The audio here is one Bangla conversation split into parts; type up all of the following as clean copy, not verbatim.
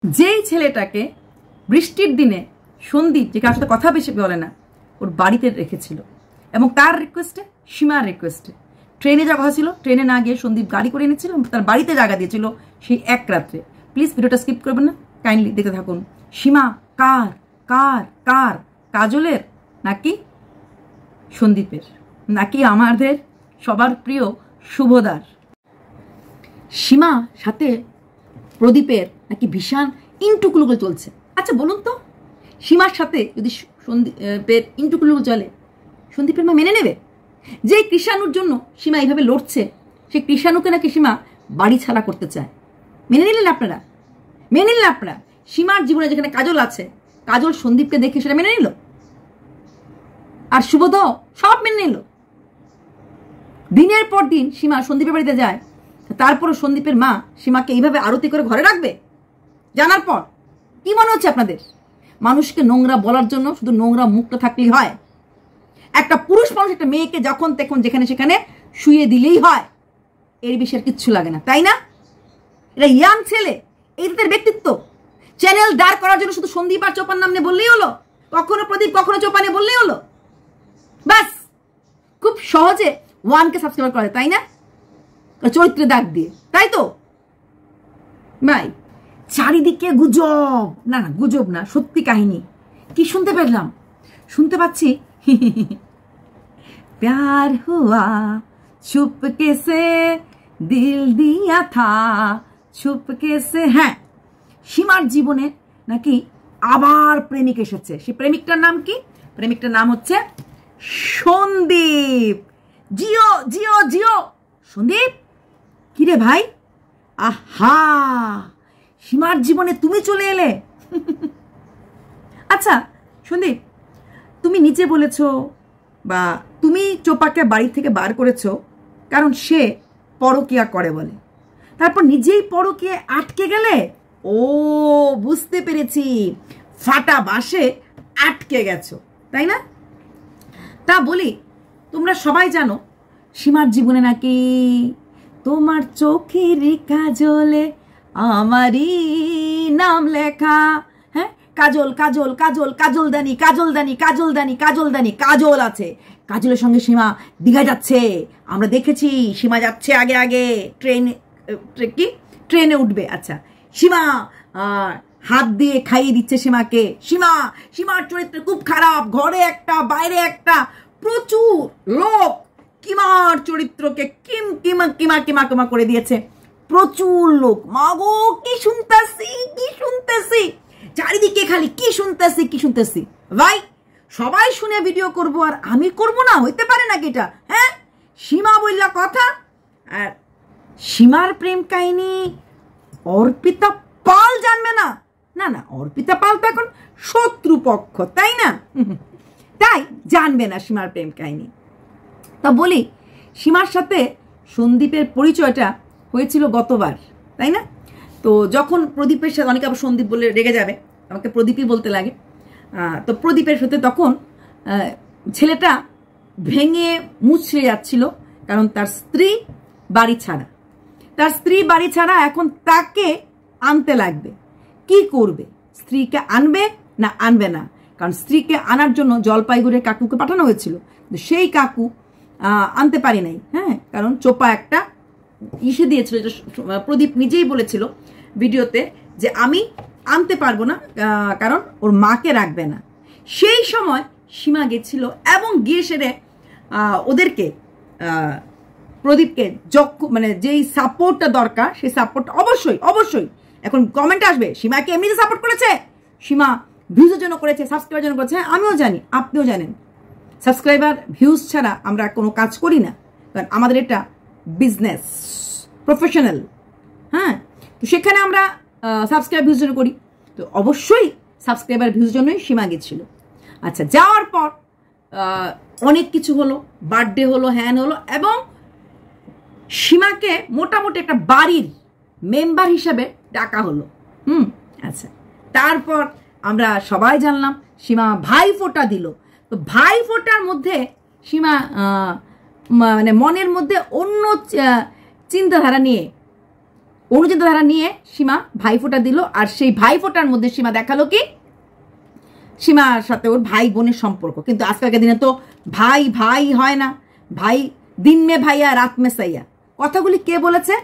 যেই ছেলেটাকে বৃষ্টির দিনে সন্দীপ, যে কার সাথে কথা বেশি বলে না, ওর বাড়িতে রেখেছিল এবং কার রিকোয়েস্টে? সীমার রিকোয়েস্টে। ট্রেনে যাওয়া কথা ছিল, ট্রেনে না গিয়ে সন্দীপ গাড়ি করে এনেছিল, তার বাড়িতে জায়গা দিয়েছিল সেই এক রাত্রে। প্লিজ ভিডিওটা স্কিপ করবেন না, কাইন্ডলি দেখতে থাকুন। সীমা কার কার কার? কাজলের নাকি সন্দীপের নাকি আমাদের সবার প্রিয় শুভদার? সীমা সাথে প্রদীপের নাকি ভীষণ ইন্টুকুলুকুল চলছে। আচ্ছা বলুন তো, সীমার সাথে যদি সন্দীপের ইন্টুকুলুকুল চলে, সন্দীপের মা মেনে নেবে? যে কৃষাণুর জন্য সীমা এইভাবে লড়ছে, সেই কৃষাণুকে নাকি সীমা বাড়ি ছাড়া করতে চায়। মেনে নিলেন আপনারা? মেনে নিলেন আপনারা? সীমার জীবনে যেখানে কাজল আছে, কাজল সন্দীপকে দেখে সেটা মেনে নিল, আর শুভদ সব মেনে নিল। দিনের পর দিন সীমা সন্দীপের বাড়িতে যায়, তারপরও সন্দীপের মা সীমাকে এইভাবে আরতি করে ঘরে রাখবে? জানার পর কি মনে হচ্ছে আপনাদের? মানুষকে নোংরা বলার জন্য শুধু নোংরা মুখটা থাকলেই হয়? একটা পুরুষ মানুষ একটা মেয়েকে যখন তখন যেখানে সেখানে শুয়ে দিলেই হয়, এর বিষয়ে কিচ্ছু লাগে না, তাই না? এটা ইয়াং ছেলে, এই তাদের ব্যক্তিত্ব। চ্যানেল দাঁড় করার জন্য শুধু সন্দীপ আর চোপার নাম নিয়ে বললেই হলো, কখনো প্রদীপ কখনো চোপা নিয়ে বললেই হলো, ব্যাস। খুব সহজে 1K সাবস্ক্রাইবার করা যায়, তাই না? চরিত্রে দাগ দিয়ে, তাই তো ভাই? চারিদিকে গুজব, না না গুজব না, সত্যি কাহিনী। কি শুনতে পেলাম? শুনতে পাচ্ছি প্যার হুয়া চুপকে সে দিল দিয়া থা চুপকে সে। হ্যাঁ, সীমার জীবনে নাকি আবার প্রেমিক এসেছে। সেই প্রেমিকটার নাম কি? প্রেমিকটার নাম হচ্ছে সন্দীপ। জিও জিও জিও সন্দীপ। কিরে ভাই, আহা, সীমার জীবনে তুমি চলে এলে। আচ্ছা সন্দীপ, তুমি নিচে বলেছো বা তুমি চোপাকে বাড়ি থেকে বার করেছো কারণ সে পরকিয়া করে বলে, তারপর নিজেই পরকিয়া আটকে গেলে। ও বুঝতে পেরেছি, ফাটা বাসে আটকে গেছো, তাই না? তা বলি, তোমরা সবাই জানো সীমার জীবনে নাকি তোমার চোখের কাজলে আমারই নাম লেখা। হ্যাঁ, কাজল কাজল কাজল কাজলদানি কাজলদানি কাজলদানি কাজলদানি কাজল আছে। কাজলের সঙ্গে সীমা দীঘা যাচ্ছে, আমরা দেখেছি। সীমা যাচ্ছে আগে আগে, ট্রেনে উঠবে। আচ্ছা, সীমা হাত দিয়ে খাইয়ে দিচ্ছে সীমাকে। সীমার চরিত্র খুব খারাপ, ঘরে একটা বাইরে একটা, প্রচুর লোক কিমার চরিত্রকে কিমা কিমা কিমা কিমা করে দিয়েছে। প্রচুর লোক, মাগো কি শুনতেছি চারিদিকে, খালি কি শুনতেছি ভাই। সবাই শুনে ভিডিও করব আর আমি করব না? হইতে পারে নাকি এটা? হ্যাঁ, সীমা বললা কথা। আর সীমার প্রেম কাহিনী অর্পিতা পাল জানবে না? না না, অর্পিতা পাল তো এখন শত্রুপক্ষ, তাই না? তাই জানবে না সীমার প্রেম কাহিনী। তা বলি, সীমার সাথে সন্দীপের পরিচয়টা হয়েছিল গতবার, তাই না? তো যখন প্রদীপের সাথে, অনেকে আবার সন্দীপ বলে রেগে যাবে, আমাকে প্রদীপই বলতে লাগে, তো প্রদীপের সাথে তখন ছেলেটা ভেঙে মুচড়ে যাচ্ছিল, কারণ তার স্ত্রী বাড়ি ছাড়া। এখন তাকে আনতে লাগবে। কি করবে? স্ত্রীকে আনবে না আনবে না? কারণ স্ত্রীকে আনার জন্য জলপাইগুড়ির কাকুকে পাঠানো হয়েছিল, সেই কাকু আনতে পারি নাই। হ্যাঁ, কারণ চোপা একটা ইসে দিয়েছিল, প্রদীপ নিজেই বলেছিল ভিডিওতে যে আমি আনতে পারবো না, কারণ ওর মাকে রাখবে না। সেই সময় সীমা গেছিল এবং গিয়ে সেরে ওদেরকে, প্রদীপকে মানে যেই সাপোর্টটা দরকার, সেই সাপোর্টটা অবশ্যই এখন কমেন্ট আসবে, সীমাকে এমনিতে সাপোর্ট করেছে, সীমা ভিউজের জন্য করেছে, সাবস্ক্রাইবার জন্য করেছে। আমিও জানি, আপনিও জানেন, সাবস্ক্রাইবার ভিউজ ছাড়া আমরা কোনো কাজ করি না, কারণ আমাদের এটা বিজনেস, প্রফেশনাল। হ্যাঁ, তো সেখানে আমরা সাবস্ক্রাইব ভিউজ জন্য করি, তো অবশ্যই সাবস্ক্রাইবার ভিউজ জন্যই সীমা গেছিল। আচ্ছা, যাওয়ার পর অনেক কিছু হলো, বার্থডে হলো, হ্যান হলো, এবং সীমাকে মোটামুটি একটা বাড়ির মেম্বার হিসাবে ডাকা হলো। আচ্ছা, তারপর আমরা সবাই জানলাম সীমা ভাইফোঁটা দিল। তো ভাইফোঁটার মধ্যে সীমা মানে মনের মধ্যে অন্য চিন্তাধারা নিয়ে অনুচিন্তাধারা নিয়ে সীমা ভাইফোঁটা দিল, আর সেই ভাইফোঁটার মধ্যে সীমা দেখালো কি সীমার সাথে ওর ভাই বোনের সম্পর্ক। কিন্তু আজকালকার দিনে তো ভাই ভাই হয় না, ভাই দিন মে ভাইয়া রাত মে সাইয়া। কথাগুলি কে বলেছে?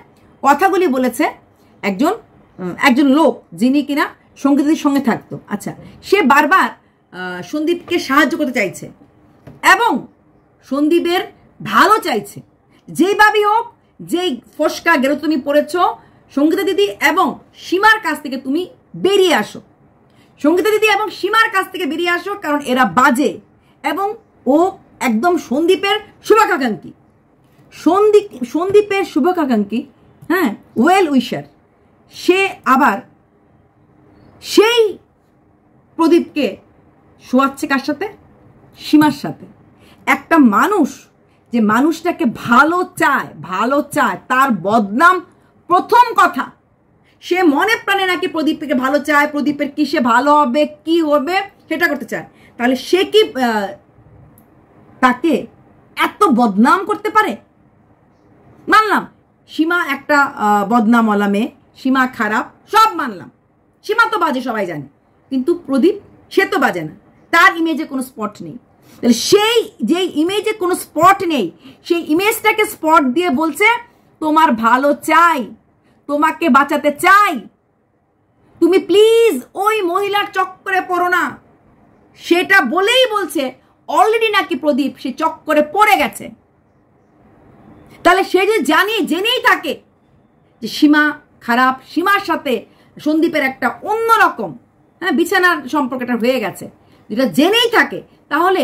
কথাগুলি বলেছে একজন লোক যিনি কিনা সঙ্গীতের সঙ্গে থাকতো। আচ্ছা, সে বারবার সন্দীপকে সাহায্য করতে চাইছে এবং সন্দীপের ভালো চাইছে, যেইভাবেই হোক, যেই ফসকা গেরো তুমি পড়েছ সঙ্গীতা দিদি এবং সীমার কাছ থেকে তুমি বেরিয়ে আসো। সঙ্গীতা দিদি এবং সীমার কাছ থেকে বেরিয়ে আসো, কারণ এরা বাজে এবং ও একদম সন্দীপের শুভাকাঙ্ক্ষী, সন্দীপের শুভাকাঙ্ক্ষী, হ্যাঁ, ওয়েল উইশার। সে আবার সেই প্রদীপকে শোয়াচ্ছে কার সাথে? সীমার সাথে। একটা মানুষ যে মানুষটাকে ভালো চায় তার বদনাম প্রথম কথা। সে মনে প্রাণে নাকি প্রদীপকে ভালো চায়, প্রদীপের কিসে ভালো হবে, কি হবে সেটা করতে চায়। তাহলে সে কি তাকে এত বদনাম করতে পারে? মানলাম সীমা একটা বদনামওয়ালা মেয়ে, সীমা খারাপ, সব মানলাম। সীমা তো বাজে সবাই জানে, কিন্তু প্রদীপ সে তো বাজে না, তার ইমেজে কোনো স্পট নেই। তাহলে সেই যেই ইমেজে কোনো স্পট নেই, সেই ইমেজটাকে স্পট দিয়ে বলছে তোমার ভালো চাই, তোমাকে বাঁচাতে চাই, তুমি প্লিজ ওই মহিলার চক্করে পড়ো না। সেটা বলেই বলছে অলরেডি নাকি প্রদীপ সে চক্করে পড়ে গেছে। তাহলে সে যে জেনেই থাকে যে সীমা খারাপ, সীমার সাথে সন্দীপের একটা অন্যরকম বিছানার সম্পর্কটা হয়ে গেছে, যেটা জেনেই থাকে, তাহলে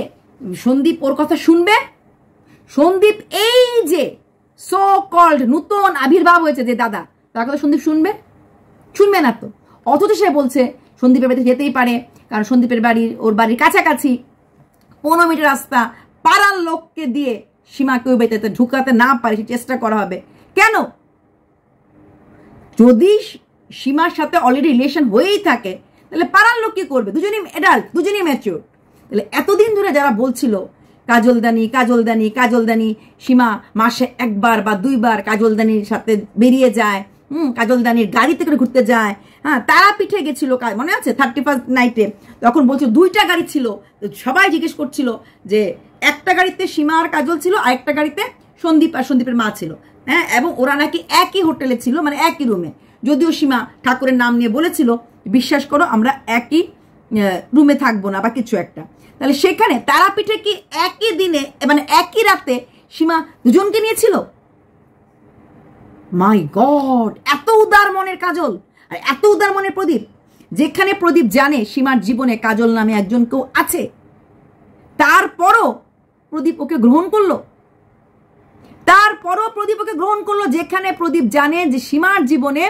সন্দীপ ওর কথা শুনবে? সন্দীপ এই যে সো কল্ড নতুন আবির্ভাব হয়েছে যে দাদা, তার কথা সন্দীপ শুনবে? শুনবে না তো। অথচ সে বলছে সন্দীপের বাড়িতে যেতেই পারে, কারণ সন্দীপের ওর বাড়ির কাছাকাছি 15 মিনিট রাস্তা, পাড়ার লোককে দিয়ে সীমাকে ওই বাড়িতে ঢুকাতে না পারে সে চেষ্টা করা হবে। কেন? যদি সীমার সাথে অলরেডি রিলেশন হয়েই থাকে, তাহলে পাড়ার লোক কি করবে? দুজনই অ্যাডাল্ট, দুজনই ম্যাচিউর। তাহলে এতদিন ধরে যারা বলছিল কাজলদানি, সীমা মাসে 1 বার বা 2 বার কাজলদানির সাথে বেরিয়ে যায়, কাজলদানির গাড়িতে করে ঘুরতে যায়, হ্যাঁ, তারাপীঠে গেছিল, মনে আছে 31st নাইটে, তখন বলছিল 2টা গাড়ি ছিল। সবাই জিজ্ঞেস করছিল যে একটা গাড়িতে সীমা আর কাজল ছিল, আর একটা গাড়িতে সন্দীপ আর সন্দীপের মা ছিল, হ্যাঁ, এবং ওরা নাকি একই হোটেলে ছিল, মানে একই রুমে। যদিও সীমা ঠাকুরের নাম নিয়ে বলেছিল বিশ্বাস করো আমরা একই রুমে থাকবো না বা কিছু একটা। তাহলে সেখানে তারাপীঠে কি একই দিনে, মানে একই রাতে সীমা দুজনকে নিয়েছিল? মাই গড, এত উদার মনের কাজল আর এত উদার মনের প্রদীপ। যেখানে প্রদীপ জানে সীমার জীবনে কাজল নামে একজন কেউ আছে, তারপরও প্রদীপ ওকে গ্রহণ করলো। যেখানে প্রদীপ জানে যে সীমার জীবনে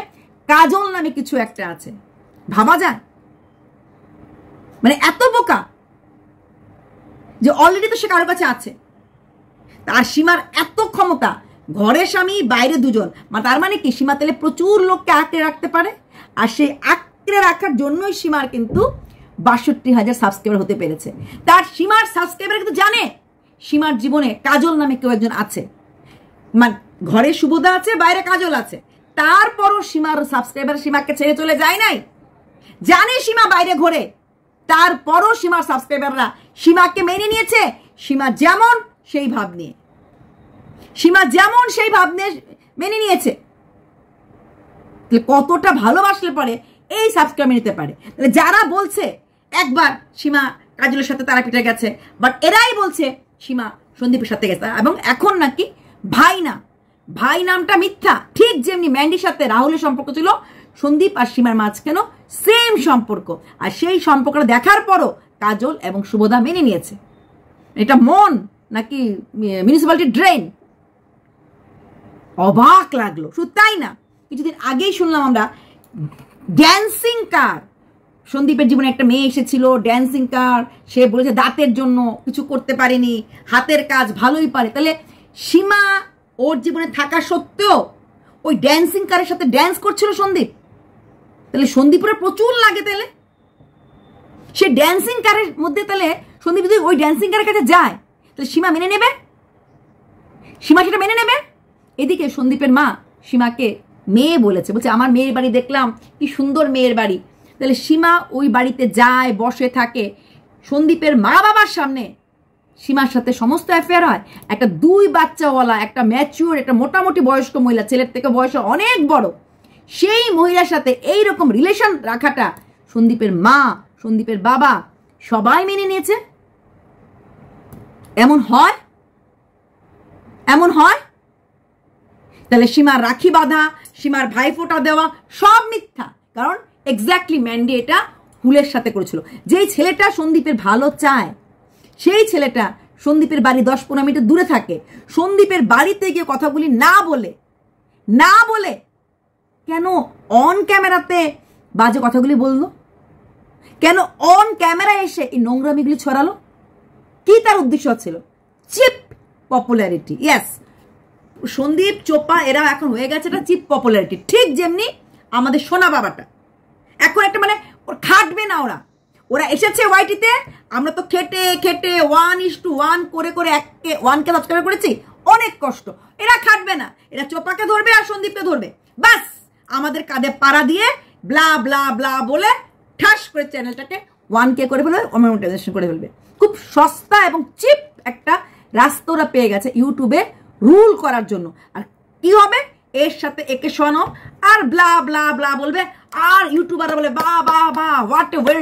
কাজল নামে কিছু একটা আছে। ভাবা যায়? মানে এত বোকা যে অলরেডি তো সে কারোর কাছে আছে। তার সীমার এত ক্ষমতা, ঘরে স্বামী বাইরে দুজন, তার মানে কি সীমা তাহলে প্রচুর লোককে আঁকড়ে রাখতে পারে। আর সেই আঁকড়ে রাখার জন্যই সীমার কিন্তু ৬২,০০০ সাবস্ক্রাইবার হতে পেরেছে। তার সীমার সাবস্ক্রাইবার কিন্তু জানে সীমার জীবনে কাজল নামে কেউ একজন আছে, মানে ঘরে শুভদা আছে, বাইরে কাজল আছে, তারপরও সীমার সাবস্ক্রাইবার সীমাকে ছেড়ে চলে যায় নাই। জানে সীমা বাইরে ঘোরে, তারপরও সীমার সাবস্ক্রাইবাররা সীমাকে মেনে নিয়েছে। সীমা যেমন সেই ভাব নিয়ে মেনে নিয়েছে। কতটা ভালোবাসলে পরে এই সাবস্ক্রাইব নিতে পারে। তাহলে যারা বলছে একবার সীমা কাজলের সাথে তারাপীঠে গেছে, বাট এরাই বলছে সীমা সন্দীপের সাথে গেছে, এবং এখন নাকি ভাই নামটা মিথ্যা। ঠিক যেমনি ম্যান্ডির সাথে রাহুলের সম্পর্ক ছিল, সন্দীপ আর সীমার মাঝখানে সেম সম্পর্ক। আর সেই সম্পর্কটা দেখার পরও কাজল এবং শুভদা মেনে নিয়েছে। এটা মন নাকি মিউনিসিপ্যালিটি ড্রেন? অবাক লাগলো। শুধু তাই না, কিছুদিন আগেই শুনলাম আমরা ড্যান্সিং কার, সন্দীপের জীবনে একটা মেয়ে এসেছিল ড্যান্সিং কার, সে বলেছে দাঁতের জন্য কিছু করতে পারেনি, হাতের কাজ ভালোই পারে। তাহলে সীমা ওর জীবনে থাকা সত্ত্বেও ওই ড্যান্সিং কারের সাথে ড্যান্স করছিল সন্দীপ। তাহলে সন্দীপের প্রচুর লাগে, তাহলে সে ড্যান্সিং কারের মধ্যে, তাহলে সন্দীপ যদি ওই ড্যান্সিং কারের কাছে যায়, তাহলে সীমা মেনে নেবে, সীমা সেটা মেনে নেবে। এদিকে সন্দীপের মা সীমাকে মেয়ে বলেছে, বলছে আমার মেয়ের বাড়ি দেখলাম, কি সুন্দর মেয়ের বাড়ি। তাহলে সীমা ওই বাড়িতে যায়, বসে থাকে, সন্দীপের মা বাবার সামনে সীমার সাথে সমস্ত অ্যাফেয়ার হয়। একটা 2 বাচ্চাওয়ালা, একটা ম্যাচিউর, একটা মোটামুটি বয়স্ক মহিলা, ছেলের থেকে বয়স অনেক বড়, সেই মহিলার সাথে এইরকম রিলেশন রাখাটা সন্দীপের মা, সন্দীপের বাবা সবাই মেনে নিয়েছে। এমন হয়? এমন হয়? তাহলে সীমার রাখি বাঁধা, সীমার ভাইফোঁটা দেওয়া সব মিথ্যা। কারণ এক্স্যাক্টলি ম্যান্ডি এটা হুলের সাথে করেছিল। যেই ছেলেটা সন্দীপের ভালো চায়, সেই ছেলেটা সন্দীপের বাড়ি 10-15 মিনিট দূরে থাকে, সন্দীপের বাড়িতে গিয়ে কথাগুলি না বলে কেন অন ক্যামেরাতে বাজে কথাগুলি বললো? কেন অন ক্যামেরা এসে এই নোংরামিগুলি ছড়ালো? কি তার উদ্দেশ্য ছিল? Cheap popularity. ইয়েস, সন্দীপ, চোপা এরা এখন হয়ে গেছে একটা চিপ পপুলারিটি। ঠিক যেমনি আমাদের সোনা বাবাটা এখন একটা মানে খাটবে না, ওরা এসেছে ওয়াইটিতে, আমরা তো খেটে 1:1 করে 1কে সাবস্ক্রাইব করেছি, অনেক কষ্ট। এরা খাটবে না, এরা চোপাকে ধরবে আর সন্দীপকে ধরবে, বাস আমাদের কাঁধে পাড়া দিয়ে ব্লা ব্লা ব্লা বলে ঠাস করে চ্যানেলটাকে 1K করে ফেলবে, মনিটাইজেশন করে ফেলবে। খুব সস্তা এবং চিপ একটা রাস্তা ওরা পেয়ে গেছে ইউটিউবে রুল করার জন্য। আর কি হবে? এর সাথে একে শোনো আর ব্লা ব্লা ব্লা বলবে, আর ইউটিউবাররা বলে বা বা বা হোয়াট ওয়েল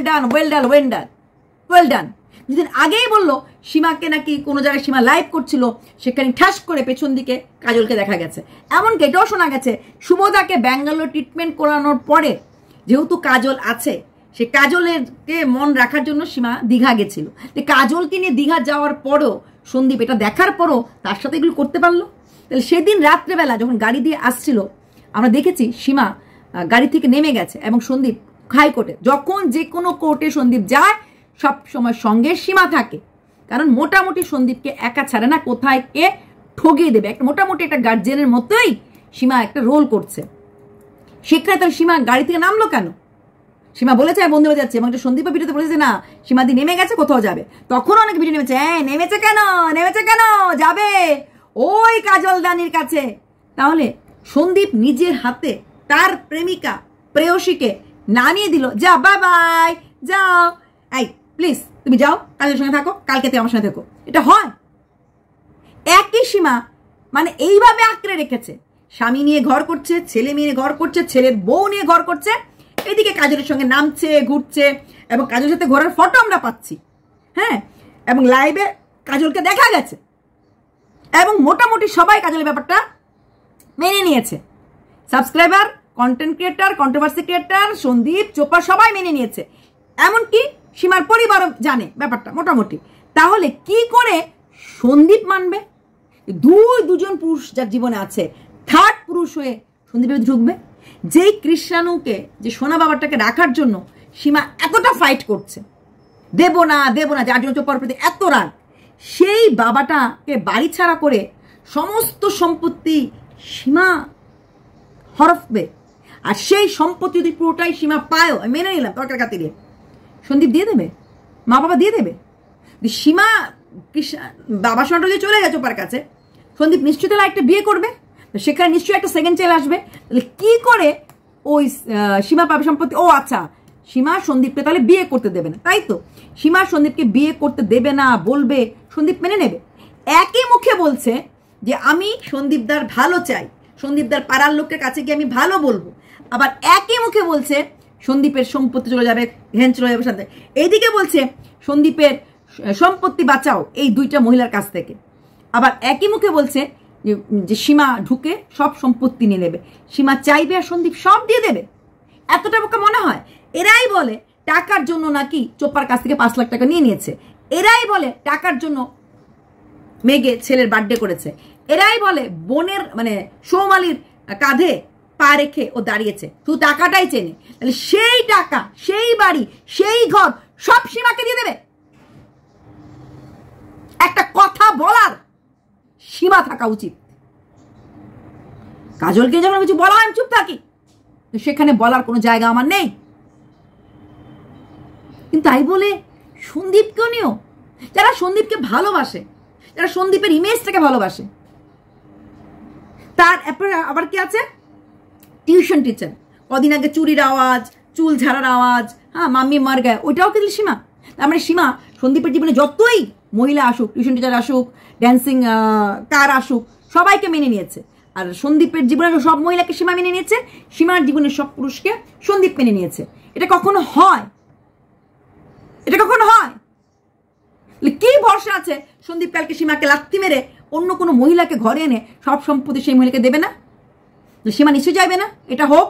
ডান। যেদিন আগেই বললো সীমাকে নাকি কোনো জায়গায় সীমা লাইভ করছিল, সেখানে ঠাস করে পেছন দিকে কাজলকে দেখা গেছে। এমনকি এটাও শোনা গেছে শুভদাকে ব্যাঙ্গালোর ট্রিটমেন্ট করানোর পরে যেহেতু কাজল আছে, সে কাজলেরকে মন রাখার জন্য সীমা দীঘা গেছিল। কাজলকে নিয়ে দীঘা যাওয়ার পরও সন্দীপ এটা দেখার পরও তার সাথে এগুলো করতে পারলো। তাহলে সেদিন রাত্রেবেলা যখন গাড়ি দিয়ে আসছিল, আমরা দেখেছি সীমা গাড়ি থেকে নেমে গেছে এবং সন্দীপ হাইকোর্টে, যখন যে কোনো কোর্টে সন্দীপ যায় সব সময় সঙ্গে সীমা থাকে। কারণ মোটামুটি সন্দীপকে একা ছাড়ে না, কোথায় কে ঠগিয়ে দেবে, একটা মোটামুটি একটা গার্জিয়ানের মতোই সীমা একটা রোল করছে। সেখানে তাহলে সীমা গাড়ি থেকে নামলো কেন? সীমা বলেছে বন্ধু হয়ে যাচ্ছে, এবং সন্দীপের ভিডিওতে বলেছে না সীমাদি নেমে গেছে, কোথাও যাবে। তখন অনেক ভিডিও নেমেছে, হ্যাঁ নেমেছে কেন যাবে ওই কাজল দানির কাছে। তাহলে সন্দীপ নিজের হাতে তার প্রেমিকা প্রেয়সীকে নামিয়ে দিল, যা বাই যাও, এই প্লিজ তুমি যাও, কাজের সঙ্গে থাকো, কালকে তুমি আমার সঙ্গে থাকো। এটা হয়? একই সীমা মানে এইভাবে আঁকড়ে রেখেছে, স্বামী নিয়ে ঘর করছে, ছেলে মেয়ে ঘর করছে, ছেলের বউ নিয়ে ঘর করছে, এদিকে কাজলের সঙ্গে নামছে, ঘুরছে, এবং কাজলের সাথে ঘোরার ফটো আমরা পাচ্ছি, হ্যাঁ, এবং লাইভে কাজলকে দেখা গেছে, এবং মোটামুটি সবাই কাজলের ব্যাপারটা মেনে নিয়েছে। Subscriber, content creator, controversy creator, Sandeep, চোপা সবাই মেনে নিয়েছে, এমনকি সীমার পরিবারও জানে ব্যাপারটা মোটামুটি। তাহলে কি করে সন্দীপ মানবে? দুজন পুরুষ যার জীবনে আছে, থার্ড পুরুষ হয়ে সন্দীপের ঢুকবে? যেই কৃষ্ণাণুকে, যে সোনা বাবাটাকে রাখার জন্য সীমা এতটা ফাইট করছে, দেব না, যার জন্য চোপার প্রতি এত রাগ, সেই বাবাটাকে বাড়ি ছাড়া করে সমস্ত সম্পত্তি সীমা হরফবে। আর সেই সম্পত্তি যদি পুরোটাই সীমা পায়ও, আমি মেনে নিলাম তর্কের খাতিরে, সন্দীপ দিয়ে দেবে, মা বাবা দিয়ে দেবে। সীমা বাবা সোনাটা যদি চলে গেছে ওপার কাছে, সন্দীপ নিশ্চয়ই তাহলে একটা বিয়ে করবে, সেখানে নিশ্চয়ই একটা সেকেন্ড চাইল্ড আসবে। তাহলে কি করে ওই সীমা পাবে সম্পত্তি? ও আচ্ছা, সীমা সন্দীপকে তাহলে বিয়ে করতে দেবে না, তাই তো? সীমা সন্দীপকে বিয়ে করতে দেবে না বলবে, সন্দীপ মেনে নেবে। একই মুখে বলছে যে আমি সন্দীপদার ভালো চাই, সন্দীপদার পাড়ার লোকের কাছে গিয়ে আমি ভালো বলবো, আবার একই মুখে বলছে সন্দীপের সম্পত্তি চলে যাবে, ঘ্যান চলে যাবে সাথে। এইদিকে বলছে সন্দীপের সম্পত্তি বাঁচাও এই দুইটা মহিলার কাছ থেকে, আবার একই মুখে বলছে যে সীমা ঢুকে সব সম্পত্তি নিয়ে নেবে, সীমা চাইবে আর সন্দীপ সব দিয়ে দেবে। এতটা বোকা মনে হয়? এরাই বলে টাকার জন্য নাকি চোপার কাছ থেকে 5 লাখ টাকা নিয়ে নিয়েছে, এরাই বলে টাকার জন্য মেঘে ছেলের বার্থডে করেছে, এরাই বলে বোনের মানে সৌমালির কাঁধে পা রেখে ও দাঁড়িয়েছে, শুধু টাকাটাই চেনে। তাহলে সেই টাকা, সেই বাড়ি, সেই ঘর সব সীমাকে দিয়ে দেবে? একটা কথা বলার সীমা থাকা উচিত। কাজলকে যখন কিছু বলা আমি চুপ থাকি, সেখানে বলার কোনো জায়গা আমার নেই। কিন্তু তাই বলে সন্দীপকেও নিও, যারা সন্দীপকে ভালোবাসে, যারা সন্দীপের ইমেজটাকে ভালোবাসে, তার আবার কি আছে? টিউশন টিচার, কদিন আগে চুরির আওয়াজ, চুল ঝাড়ার আওয়াজ, হ্যাঁ মাম্মি মার গায়ে, ওইটাও কিন্তু সীমা। তার মানে সীমা সন্দীপের জীবনে যতই মহিলা আসুক, টিউশন টিচার আসুক, ড্যান্সিং কার আসুক, সবাইকে মেনে নিয়েছে। আর সন্দীপের জীবনের সব মহিলাকে সীমা মেনে নিয়েছে, সীমার জীবনের সব পুরুষকে সন্দীপ মেনে নিয়েছে। এটা কখনো হয়? এটা কখনো হয়? কি ভরসা আছে সন্দীপ কালকে সীমাকে লাথি মেরে অন্য কোনো মহিলাকে ঘরে এনে সব সম্পত্তি সেই মহিলাকে দেবে না? সীমা নিশ্চয়ই চাইবে না এটা হোক।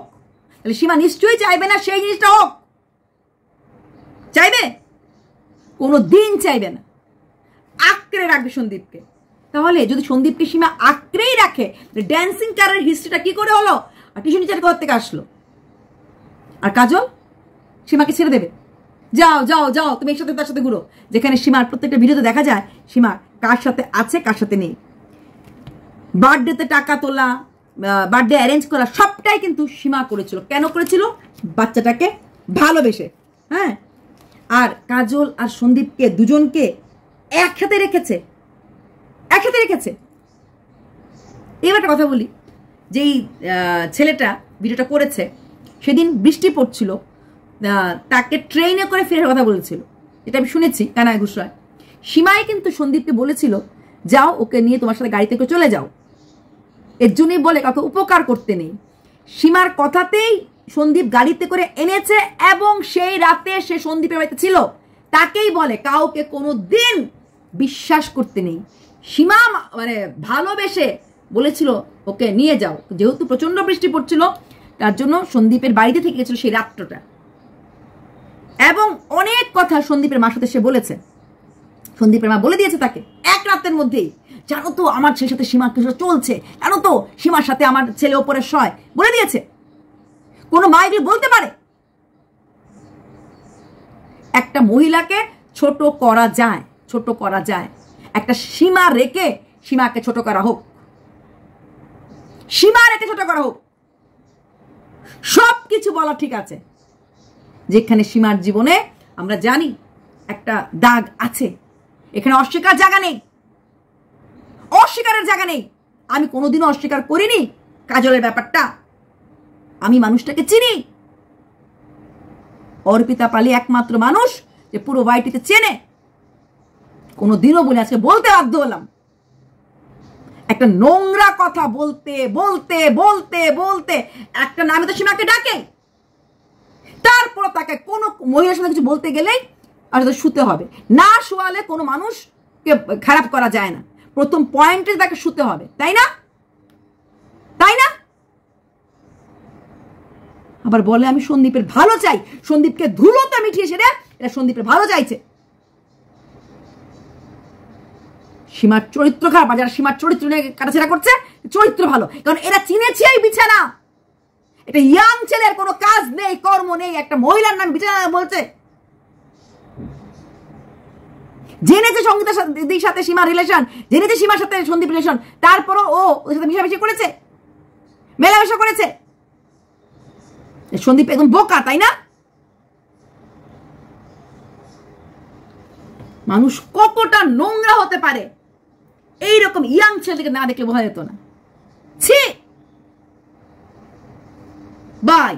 তাহলে সীমা নিশ্চয়ই চাইবে না সেই জিনিসটা হোক। চাইবে? কোনো দিন চাইবে না। আঁকড়ে রাখবে সন্দীপকে। তাহলে যদি সন্দীপকে সীমা আঁকড়েই রাখে, ড্যান্সিং কারের হিস্ট্রিটা কি করে হলো? আর টিউশন টিচার ঘর থেকে আসলো। আর কাজল সীমাকে ছেড়ে দেবে, যাও যাও যাও তুমি এর সাথে তার সাথে ঘুরো। যেখানে সীমার প্রত্যেকটা ভিডিওতে দেখা যায় সীমা কার সাথে আছে কার সাথে নেই। বার্থডেতে টাকা তোলা, বার্থডে অ্যারেঞ্জ করা, সবটাই কিন্তু সীমা করেছিল। কেন করেছিল? বাচ্চাটাকে ভালোবেসে। হ্যাঁ, আর কাজল আর সন্দীপকে দুজনকে একসাথে রেখেছে, একসাথে রেখেছে। এবার একটা কথা বলি, যেই ছেলেটা ভিডিওটা করেছে সেদিন বৃষ্টি পড়ছিল, তাকে ট্রেনে করে ফেরার কথা বলেছিল, এটা আমি শুনেছি কানায় ঘুষরায়। সীমাই কিন্তু সন্দীপকে বলেছিল যাও ওকে নিয়ে তোমার সাথে গাড়িতে করে চলে যাও। এর জন্যই বলে কাউকে উপকার করতে নেই। সীমার কথাতেই সন্দীপ গাড়িতে করে এনেছে এবং সেই রাতে সে সন্দীপের বাড়িতে ছিল। তাকেই বলে কাউকে কোনো দিন বিশ্বাস করতে নেই। সীমা মানে ভালোবেসে বলেছিল ওকে নিয়ে যাও, যেহেতু প্রচন্ড বৃষ্টি পড়ছিল তার জন্য সন্দীপের বাড়িতে থেকে গেছিল সেই রাত্রটা। এবং অনেক কথা সন্দীপের মার সাথে সে বলেছে। সন্দীপের মা বলে দিয়েছে তাকে এক রাতের মধ্যেই, জানো তো আমার ছেলের সাথে সীমার কিছু চলছে, জানো তো সীমার সাথে আমার ছেলে ওপরে শয়, বলে দিয়েছে। কোনো মা এগুলো বলতে পারে? একটা মহিলাকে ছোট করা যায়, ছোট করা যায়। একটা সীমা রেখে সীমাকে ছোট করা হোক, সীমা রেখে ছোট করা হোক, সব কিছু বলা ঠিক আছে। যেখানে সীমার জীবনে আমরা জানি একটা দাগ আছে, এখানে অস্বীকার জায়গা নেই, অস্বীকারের জায়গা নেই। আমি কোনোদিনও অস্বীকার করিনি কাজলের ব্যাপারটা। আমি মানুষটাকে চিনি। অর্পিতা পালি একমাত্র মানুষ যে পুরো ওয়াইটিতে চেনে। কোনোদিনও বলে আজকে বলতে বাধ্য হলাম। একটা নোংরা কথা বলতে বলতে বলতে বলতে একটা নামে তো সীমাকে ডাকে, তারপর তাকে কোনো মহিলার সাথে কিছু বলতে গেলেই আর শুতে হবে। না শোয়ালে কোনো মানুষকে খারাপ করা যায় না। প্রথম পয়েন্টে তাকে শুতে হবে, তাই না? তাই না? আবার বলে আমি সন্দীপের ভালো চাই, সন্দীপকে ধুলোতে মিঠিয়ে সেরে এটা সন্দীপের ভালো চাইছে। সীমার চরিত্র খারাপ, যারা সীমার চরিত্র নিয়ে কাটাছেড়া করছে চরিত্র ভালো, কারণ এরা চিনেছে এই বিছানা। এটা ইয়াং ছেলের কোনো কাজ নেই, কর্ম নেই, একটা মহিলার নাম বিছানা বলছে। জেনেছে সঙ্গীতার সাথে সীমার রিলেশন, জেনেছে সীমার সাথে সন্দীপ রিলেশন, তারপরও ও ওর সাথে মিশামিশি করেছে, মেলামেশা করেছে। সন্দীপ একদম বোকা, তাই না? মানুষ কতটা নোংরা হতে পারে এইরকম ইয়াং ছেলেকে না দেখলে বোঝা যেত না। ছি, বাই।